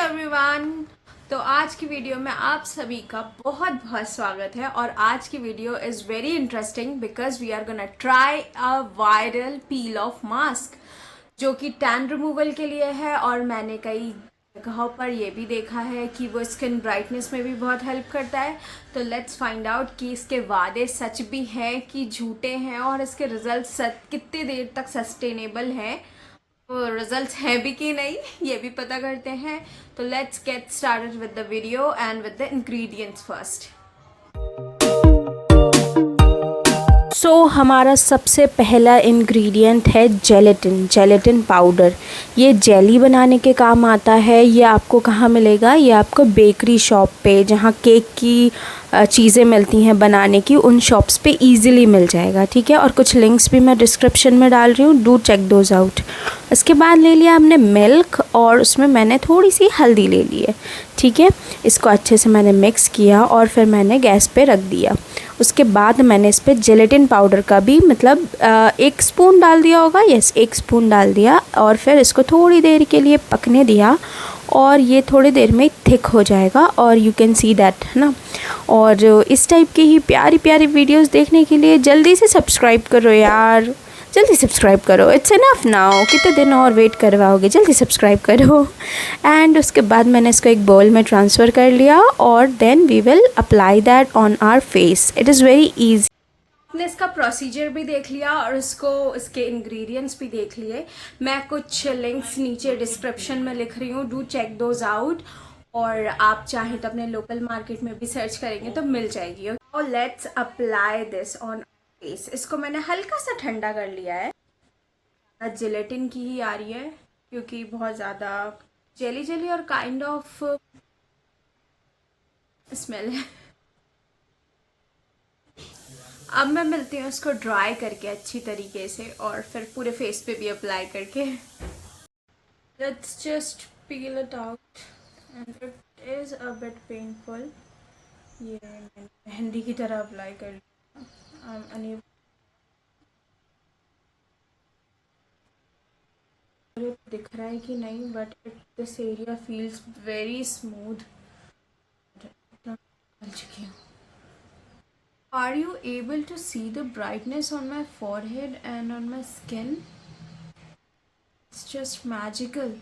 Everyone. तो आज की वीडियो में आप सभी का बहुत बहुत स्वागत है और आज की video is very interesting because we are gonna try a viral peel off mask जो कि टैन रिमूवल के लिए है। और मैंने कई जगहों पर ये भी देखा है कि वो स्किन ब्राइटनेस में भी बहुत हेल्प करता है। तो लेट्स फाइंड आउट कि इसके वादे सच भी हैं कि झूठे हैं और इसके रिजल्ट कितनी देर तक सस्टेनेबल हैं, रिजल्ट्स हैं भी कि नहीं, ये भी पता करते हैं। तो let's get started with the video and with the ingredients first. हमारा सबसे पहला इंग्रेडिएंट है जेलेटिन पाउडर। ये जेली बनाने के काम आता है। ये आपको कहाँ मिलेगा? ये आपको बेकरी शॉप पे, जहाँ केक की चीज़ें मिलती हैं बनाने की, उन शॉप्स पे इजीली मिल जाएगा। ठीक है, और कुछ लिंक्स भी मैं डिस्क्रिप्शन में डाल रही हूँ, डू चेक दोज आउट। इसके बाद ले लिया हमने मिल्क और उसमें मैंने थोड़ी सी हल्दी ले ली है। ठीक है, इसको अच्छे से मैंने मिक्स किया और फिर मैंने गैस पे रख दिया। उसके बाद मैंने इस पर जेलेटिन पाउडर का भी मतलब 1 स्पून डाल दिया होगा। यस, 1 स्पून डाल दिया और फिर इसको थोड़ी देर के लिए पकने दिया और ये थोड़ी देर में थिक हो जाएगा और यू कैन सी दैट, है ना। और इस टाइप की ही प्यारी प्यारी वीडियोस देखने के लिए जल्दी से सब्सक्राइब करो यार, जल्दी सब्सक्राइब करो। इट्स इनफ नाउ, कितने दिन और वेट करवाओगे, जल्दी सब्सक्राइब करो। एंड उसके बाद मैंने इसको एक बाउल में ट्रांसफ़र कर लिया और then we will apply that on our face. It is very easy. आपने इसका प्रोसीजर भी देख लिया और इसके इंग्रेडिएंट्स भी देख लिए। मैं कुछ लिंक्स नीचे डिस्क्रिप्शन में लिख रही हूँ, डू चेक दोज आउट। और आप चाहें तो अपने लोकल मार्केट में भी सर्च करेंगे तो मिल जाएगी। और let's apply this on face. इसको मैंने हल्का सा ठंडा कर लिया है। जिलेटिन की ही आ रही है क्योंकि बहुत ज़्यादा जेली जेली और काइंड ऑफ स्मेल है। अब मैं मिलती हूँ इसको ड्राई करके अच्छी तरीके से और फिर पूरे फेस पे भी अप्लाई करके। Let's just peel it out and it is a bit painful. ये मैंने मेहंदी की तरह अप्लाई कर लिया। दिख रहा है कि नहीं, but this area feels very smooth. Are you able to see the brightness on my forehead and on my skin? It's just magical.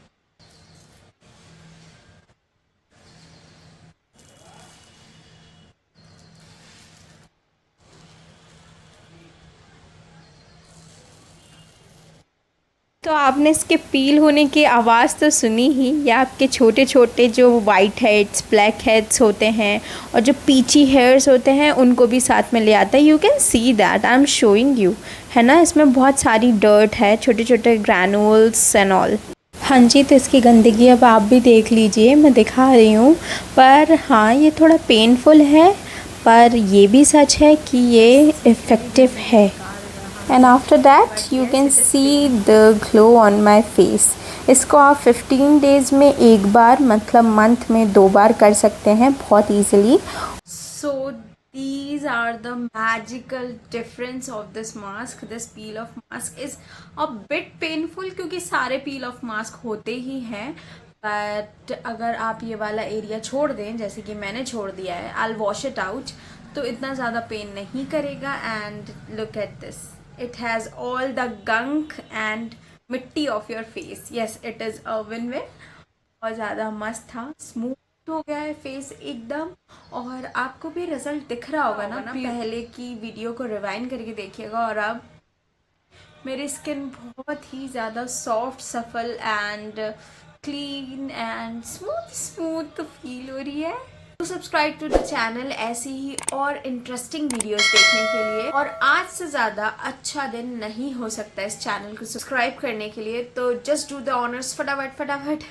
तो आपने इसके पील होने की आवाज़ तो सुनी ही। या आपके छोटे छोटे जो वाइट हेड्स, ब्लैक हेड्स होते हैं और जो पीची हेयर्स होते हैं उनको भी साथ में ले आता है। You can see that, I am showing you, है ना। इसमें बहुत सारी डर्ट है, छोटे छोटे ग्रैनुल्स एंड ऑल। हाँ जी, तो इसकी गंदगी अब आप भी देख लीजिए, मैं दिखा रही हूँ। पर हाँ, ये थोड़ा पेनफुल है, पर ये भी सच है कि ये इफ़ेक्टिव है। And after that you can see the glow on my face. इसको आप 15 डेज़ में एक बार, मतलब मंथ में 2 बार कर सकते हैं बहुत easily. So these are the magical difference of this mask. This peel off mask is a bit painful क्योंकि सारे peel off mask होते ही हैं। बट अगर आप ये वाला एरिया छोड़ दें, जैसे कि मैंने छोड़ दिया है, I'll wash it out, तो इतना ज़्यादा पेन नहीं करेगा। And look at this, it has all the gunk and मिट्टी of your face. Yes, it is a win-win. बहुत ज़्यादा मस्त था, स्मूथ हो गया है फेस एकदम। और आपको भी रिजल्ट दिख रहा होगा ना, पहले की वीडियो को रिवाइंड करके देखिएगा। और अब मेरी स्किन बहुत ही ज़्यादा सॉफ्ट, सफल and clean and smooth smooth feel हो रही है। तो सब्सक्राइब टू द चैनल ऐसी ही और इंटरेस्टिंग वीडियोस देखने के लिए। और आज से ज़्यादा अच्छा दिन नहीं हो सकता इस चैनल को सब्सक्राइब करने के लिए। तो जस्ट डू द ऑनर्स फटाफट फटाफट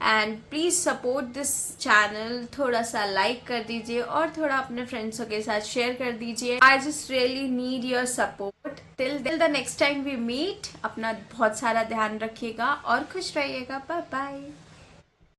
and please support this channel. थोड़ा सा लाइक कर दीजिए और थोड़ा अपने फ्रेंड्सों के साथ शेयर कर दीजिए। I just really need your support. Till the next time we meet, अपना बहुत सारा ध्यान रखिएगा और खुश रहिएगा। Bye bye.